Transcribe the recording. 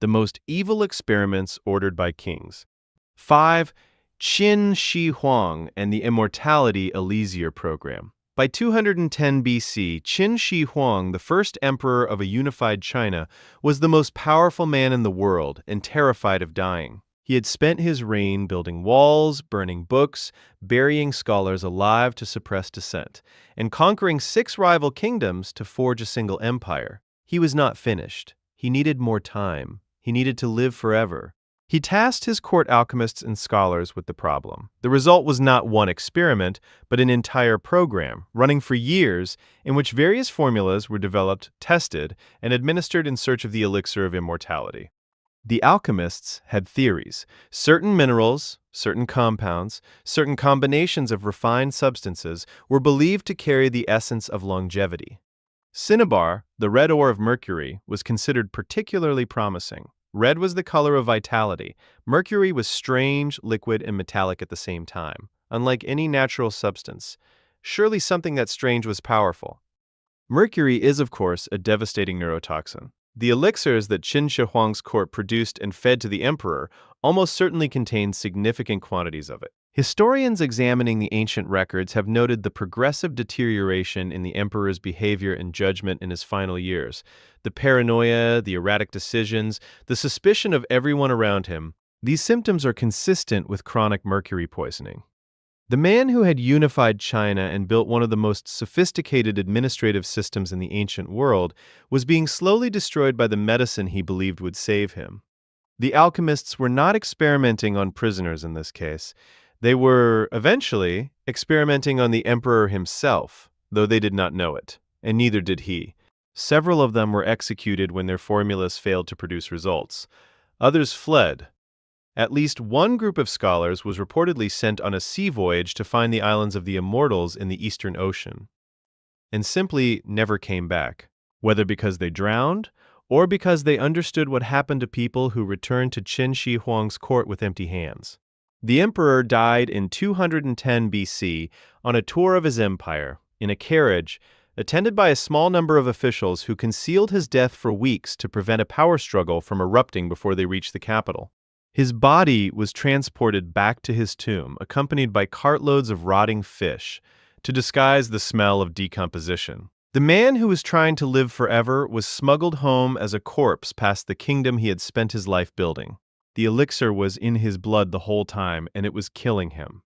the most evil experiments ordered by kings. 5. Qin Shi Huang and the Immortality Elixir Program. By 210 BC, Qin Shi Huang, the first emperor of a unified China, was the most powerful man in the world and terrified of dying. He had spent his reign building walls, burning books, burying scholars alive to suppress dissent, and conquering 6 rival kingdoms to forge a single empire. He was not finished. He needed more time. He needed to live forever. He tasked his court alchemists and scholars with the problem. The result was not one experiment, but an entire program, running for years, in which various formulas were developed, tested, and administered in search of the elixir of immortality. The alchemists had theories. Certain minerals, certain compounds, certain combinations of refined substances were believed to carry the essence of longevity. Cinnabar, the red ore of mercury, was considered particularly promising. Red was the color of vitality. Mercury was strange, liquid, and metallic at the same time, unlike any natural substance. Surely something that strange was powerful. Mercury is, of course, a devastating neurotoxin. The elixirs that Qin Shi Huang's court produced and fed to the emperor almost certainly contained significant quantities of it. Historians examining the ancient records have noted the progressive deterioration in the emperor's behavior and judgment in his final years. The paranoia, the erratic decisions, the suspicion of everyone around him. These symptoms are consistent with chronic mercury poisoning. The man who had unified China and built one of the most sophisticated administrative systems in the ancient world was being slowly destroyed by the medicine he believed would save him. The alchemists were not experimenting on prisoners in this case. They were, eventually, experimenting on the emperor himself, though they did not know it, and neither did he. Several of them were executed when their formulas failed to produce results. Others fled. At least one group of scholars was reportedly sent on a sea voyage to find the islands of the Immortals in the Eastern Ocean, and simply never came back, whether because they drowned or because they understood what happened to people who returned to Qin Shi Huang's court with empty hands. The emperor died in 210 BC on a tour of his empire, in a carriage, attended by a small number of officials who concealed his death for weeks to prevent a power struggle from erupting before they reached the capital. His body was transported back to his tomb, accompanied by cartloads of rotting fish, to disguise the smell of decomposition. The man who was trying to live forever was smuggled home as a corpse past the kingdom he had spent his life building. The elixir was in his blood the whole time, and it was killing him.